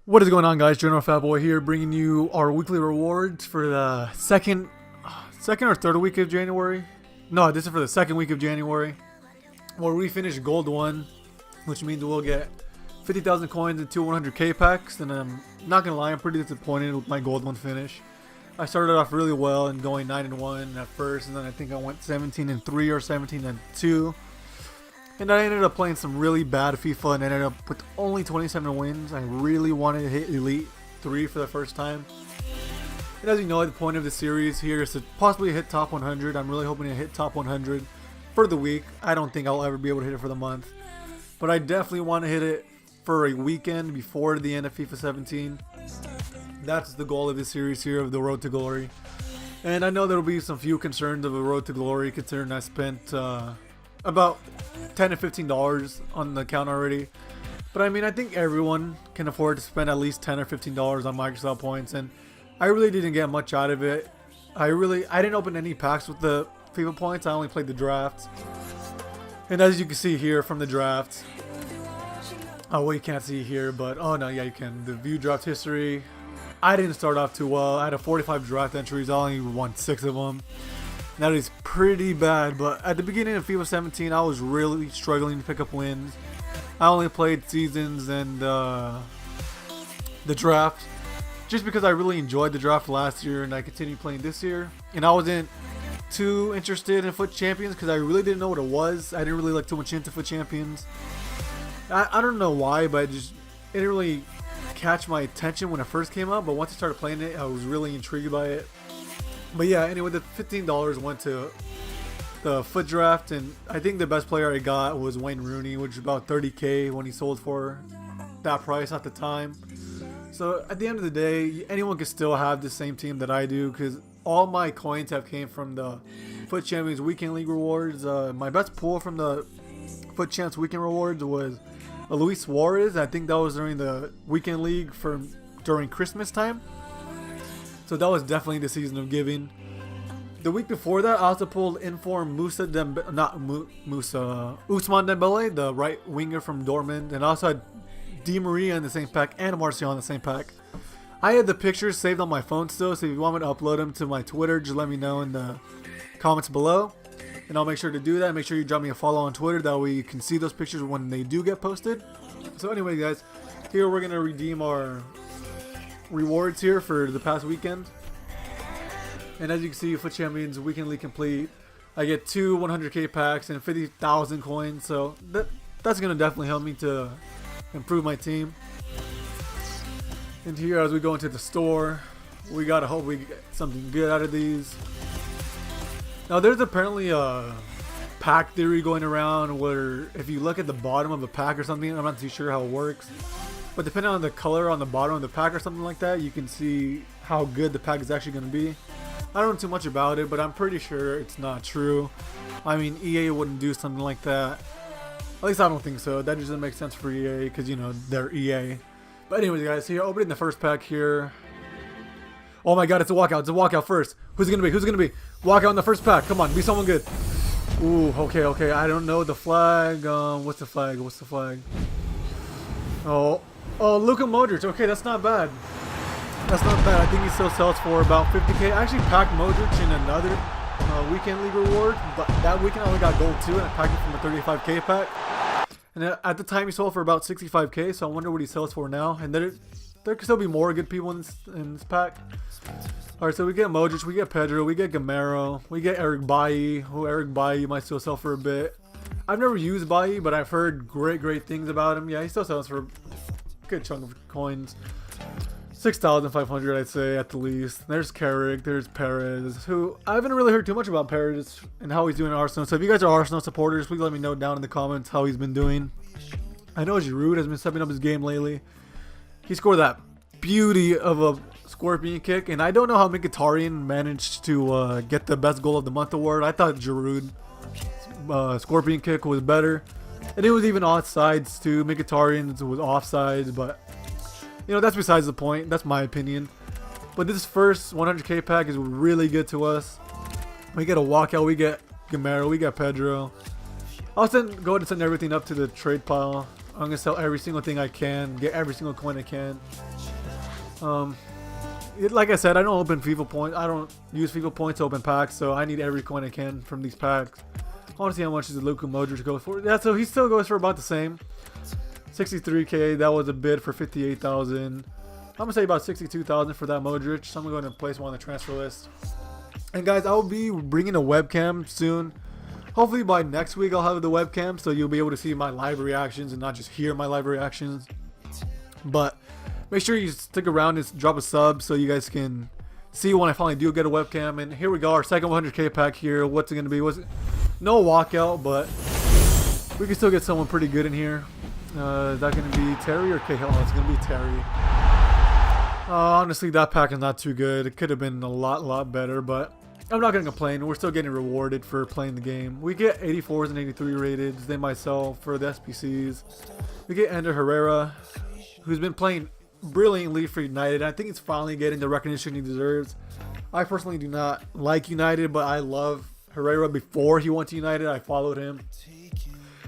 What is going on, guys? General Fat Boy here, bringing you our weekly rewards for the second or third week of January. No, this is for the second week of January, where we finished Gold 1, which means we'll get 50,000 coins and two 100k packs. And I'm not gonna lie, I'm pretty disappointed with my Gold 1 finish. I started off really well and going 9-1 at first, and then I think I went 17-3 or 17-2. And I ended up playing some really bad FIFA and ended up with only 27 wins. I really wanted to hit Elite 3 for the first time. And as you know, the point of the series here is to possibly hit top 100. I'm really hoping to hit top 100 for the week. I don't think I'll ever be able to hit it for the month, but I definitely want to hit it for a weekend before the end of FIFA 17. That's the goal of this series here of the Road to Glory. And I know there will be some few concerns of the Road to Glory, considering I spent about $10 to $15 on the account already. But I mean, I think everyone can afford to spend at least $10 or $15 on Microsoft points, and I really didn't get much out of it. I didn't open any packs with the FIFA points. I only played the drafts. And as you can see here from the drafts, oh well, you can't see here, but oh no, yeah, you can. The view draft history, I didn't start off too well. I had 45 draft entries. I only won 6 of them. That is pretty bad, but at the beginning of FIFA 17, I was really struggling to pick up wins. I only played seasons and the draft, just because I really enjoyed the draft last year, and I continued playing this year. And I wasn't too interested in FUT Champions because I really didn't know what it was. I didn't really like too much into FUT Champions. I don't know why, but it didn't really catch my attention when it first came out. But once I started playing it, I was really intrigued by it. But yeah, anyway, the $15 went to the FUT draft, and I think the best player I got was Wayne Rooney, which is about 30k when he sold for that price at the time. So at the end of the day, anyone can still have the same team that I do, because all my coins have came from the FUT Champions Weekend League rewards. My best pull from the FUT Champs Weekend rewards was Luis Suarez. I think that was during the Weekend League during Christmas time. So that was definitely the season of giving. The week before that, I also pulled Inform Usman Dembele, the right winger from Dortmund, and I also had Di Maria in the same pack and Martial in the same pack. I had the pictures saved on my phone still, so if you want me to upload them to my Twitter, just let me know in the comments below, and I'll make sure to do that. Make sure you drop me a follow on Twitter, that way you can see those pictures when they do get posted. So anyway, guys, here we're going to redeem our rewards here for the past weekend. And as you can see, FUT Champions Weekend League complete. I get 2 100k packs and 50,000 coins, so that's going to definitely help me to improve my team. And here, as we go into the store, we gotta hope we get something good out of these. Now there's apparently a pack theory going around where if you look at the bottom of a pack or something, I'm not too sure how it works, but depending on the color on the bottom of the pack or something like that, you can see how good the pack is actually going to be. I don't know too much about it, but I'm pretty sure it's not true. I mean, EA wouldn't do something like that. At least I don't think so. That doesn't make sense for EA because, you know, they're EA. But anyways, guys, here, opening the first pack here. Oh my god, it's a walkout. It's a walkout first. Who's it going to be? Who's it going to be? Walkout in the first pack. Come on, be someone good. Ooh, okay. I don't know the flag. What's the flag? What's the flag? Oh, Luka Modric. Okay, that's not bad. That's not bad. I think he still sells for about 50k. I actually packed Modric in another Weekend League reward, but that weekend I only got gold 2, and I packed it from a 35k pack. And at the time he sold for about 65k, so I wonder what he sells for now. And there could still be more good people in this pack. Alright, so we get Modric, we get Pedro, we get Gamero, we get Eric Bailly, who Eric Bailly might still sell for a bit. I've never used Bailly, but I've heard great things about him. Yeah, he still sells for a good chunk of coins. 6,500, I'd say, at the least. There's Carrick, there's Perez, who I haven't really heard too much about Perez and how he's doing at Arsenal. So if you guys are Arsenal supporters, please let me know down in the comments how he's been doing. I know Giroud has been stepping up his game lately. He scored that beauty of a scorpion kick, and I don't know how Mkhitaryan managed to get the best goal of the month award. I thought Giroud scorpion kick was better, and it was even offsides too. Mkhitaryan's was offsides, but you know, that's besides the point. That's my opinion. But this first 100k pack is really good to us. We get a walkout, we get Gamero, we get Pedro. I'll go ahead and send everything up to the trade pile. I'm going to sell every single thing I can, get every single coin I can. Like I said, I don't open FIFA points. I don't use FIFA points to open packs, so I need every coin I can from these packs. I want to see how much does the Luka Modric go for. Yeah, so he still goes for about the same. 63k, that was a bid for 58,000. I'm going to say about 62,000 for that Modric. So I'm going to go ahead and place one on the transfer list. And guys, I'll be bringing a webcam soon. Hopefully by next week I'll have the webcam, so you'll be able to see my live reactions and not just hear my live reactions. But make sure you stick around and drop a sub so you guys can see when I finally do get a webcam. And here we go, our second 100k pack here. What's it going to be? No walkout, but we can still get someone pretty good in here. Is that going to be Terry or Cahill? Oh, it's going to be Terry. Honestly, that pack is not too good. It could have been a lot better, but I'm not going to complain. We're still getting rewarded for playing the game. We get 84s and 83 rated. They might sell for the SPCs. We get Ender Herrera, who's been playing brilliantly for United. I think he's finally getting the recognition he deserves. I personally do not like United, but I love Herrera. Before he went to United, I followed him.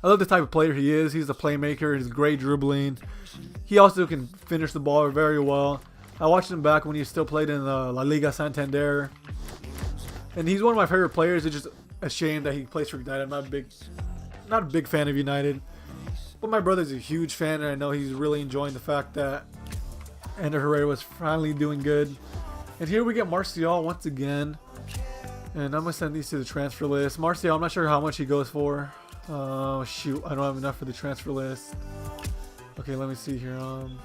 I love the type of player he is. He's a playmaker. He's great dribbling. He also can finish the ball very well. I watched him back when he still played in La Liga Santander. And he's one of my favorite players. It's just a shame that he plays for United. I'm not a big fan of United. But my brother's a huge fan, and I know he's really enjoying the fact that Ender Herrera was finally doing good. And here we get Martial once again. And I'm going to send these to the transfer list. Martial, I'm not sure how much he goes for. Shoot, I don't have enough for the transfer list. Okay, let me see here. I'm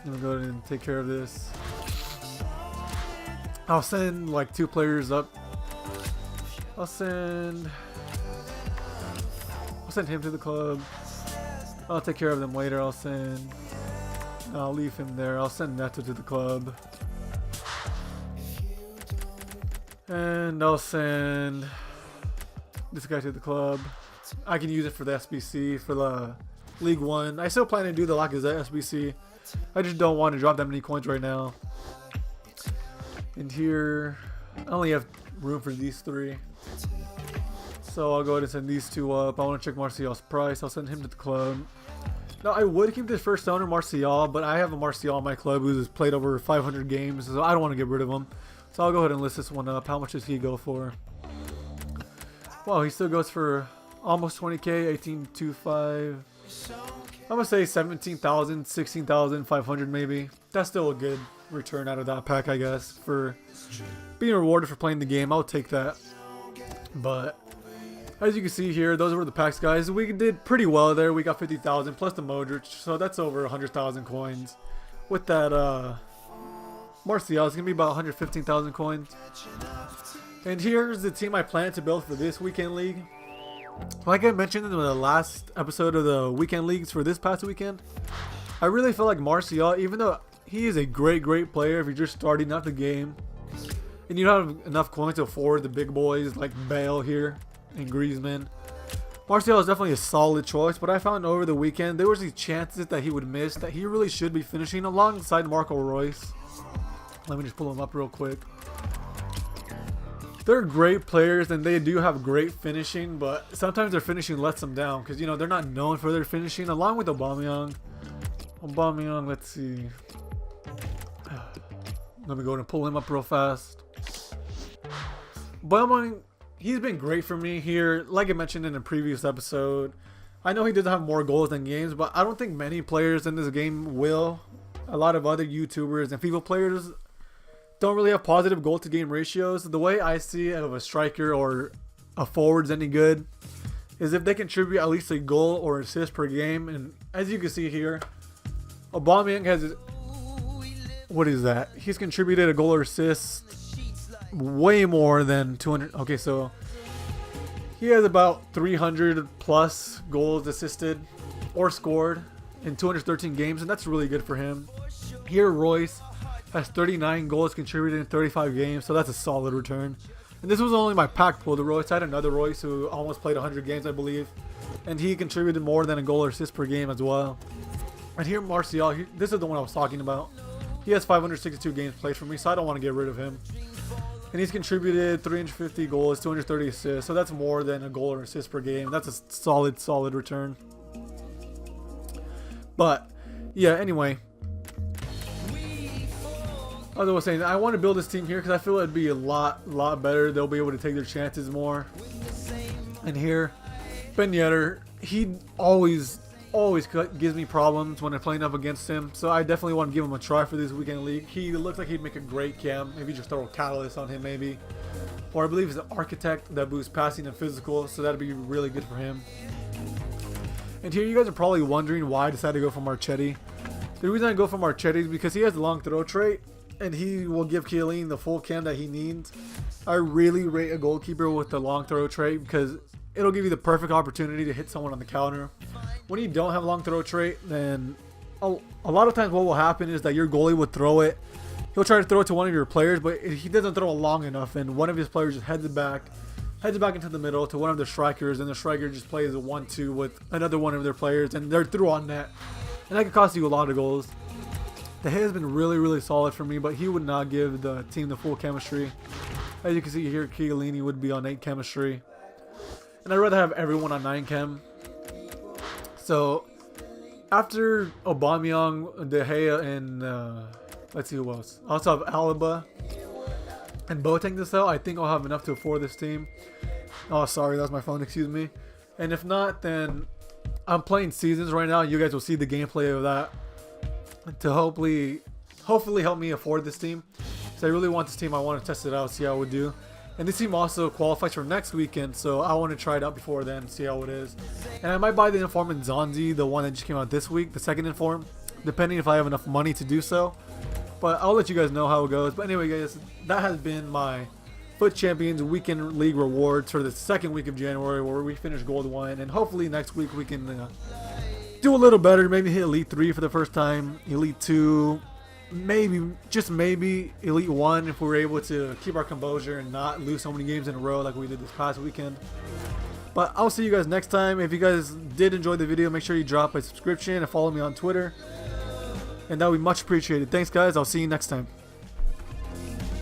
going to go ahead and take care of this. I'll send like 2 players up. I'll send him to the club. I'll take care of them later. I'll leave him there. I'll send Neto to the club. And I'll send this guy to the club. I can use it for the SBC, for the League One. I still plan to do the Lacazette SBC. I just don't want to drop that many coins right now. And here, I only have room for these 3. So I'll go ahead and send these 2 up. I want to check Martial's price. I'll send him to the club. Now, I would keep this first owner, Martial, but I have a Martial in my club who's played over 500 games, so I don't want to get rid of him. So I'll go ahead and list this one up. How much does he go for? Wow, he still goes for almost 20k, 18.25. I'm going to say 17,000, 16,500 maybe. That's still a good return out of that pack, I guess, for being rewarded for playing the game. I'll take that. But as you can see here, those were the packs, guys. We did pretty well there. We got 50,000 plus the Modric, so that's over 100,000 coins. With that Martial, it's going to be about 115,000 coins. And here's the team I plan to build for this weekend league. Like I mentioned in the last episode of the weekend leagues for this past weekend, I really feel like Martial, even though he is a great player if you're just starting out the game and you don't have enough coins to afford the big boys like Bale here and Griezmann, Martial is definitely a solid choice. But I found over the weekend there was these chances that he would miss that he really should be finishing alongside Marco Reus. Let me just pull him up real quick. They're great players and they do have great finishing, but sometimes their finishing lets them down because, you know, they're not known for their finishing. Along with Aubameyang, let's see. Let me go and pull him up real fast. Aubameyang, he's been great for me here. Like I mentioned in a previous episode, I know he doesn't have more goals than games, but I don't think many players in this game will. A lot of other YouTubers and FIFA players don't really have positive goal to game ratios. The way I see it of a striker or a forward's any good is if they contribute at least a goal or assist per game. And as you can see here, Aubameyang has, what is that? He's contributed a goal or assist way more than 200. Okay, so he has about 300 plus goals assisted or scored in 213 games, and that's really good for him. Here, Royce has 39 goals contributed in 35 games, so that's a solid return. And this was only my pack pull. The Royce, I had another Royce who almost played 100 games, I believe, and he contributed more than a goal or assist per game as well. And here, Martial, this is the one I was talking about. He has 562 games played for me, so I don't want to get rid of him. And he's contributed 350 goals, 230 assists, so that's more than a goal or assist per game. That's a solid return. But yeah, anyway, as I was saying, I want to build this team here because I feel it'd be a lot better. They'll be able to take their chances more. And here, Ben Yedder, he always gives me problems when I'm playing up against him. So I definitely want to give him a try for this weekend league. He looks like he'd make a great cam. Maybe just throw a catalyst on him, maybe. Or I believe he's an architect that boosts passing and physical, so that'd be really good for him. And here you guys are probably wondering why I decided to go for Marchetti. The reason I go for Marchetti is because he has the long throw trait, and he will give Chiellini the full cam that he needs. I really rate a goalkeeper with the long throw trait because it'll give you the perfect opportunity to hit someone on the counter. When you don't have long throw trait, then a lot of times what will happen is that your goalie would throw it. He'll try to throw it to one of your players, but he doesn't throw it long enough, and one of his players just heads it back into the middle to one of the strikers, and the striker just plays a 1-2 with another one of their players, and they're through on net. And that could cost you a lot of goals. The hit has been really solid for me, but he would not give the team the full chemistry. As you can see here, Chiellini would be on 8 chemistry. And I'd rather have everyone on 9 chem. So, after Aubameyang, De Gea, and let's see who else. I also have Alaba and Boateng to sell. I think I'll have enough to afford this team. Oh, sorry, that was my phone, excuse me. And if not, then I'm playing Seasons right now. You guys will see the gameplay of that to hopefully help me afford this team. So I really want this team. I want to test it out, see how it would do. And this team also qualifies for next weekend, so I want to try it out before then, see how it is. And I might buy the Inform in Zonzi, the one that just came out this week, the second Inform, depending if I have enough money to do so. But I'll let you guys know how it goes. But anyway, guys, that has been my FUT Champions Weekend League rewards for the second week of January, where we finish Gold 1. And hopefully next week we can do a little better. Maybe hit Elite 3 for the first time, Elite 2, maybe, just maybe Elite 1 if we're able to keep our composure and not lose so many games in a row like we did this past weekend. But I'll see you guys next time. If you guys did enjoy the video, make sure you drop a subscription and follow me on Twitter. And that would be much appreciated. Thanks, guys. I'll see you next time.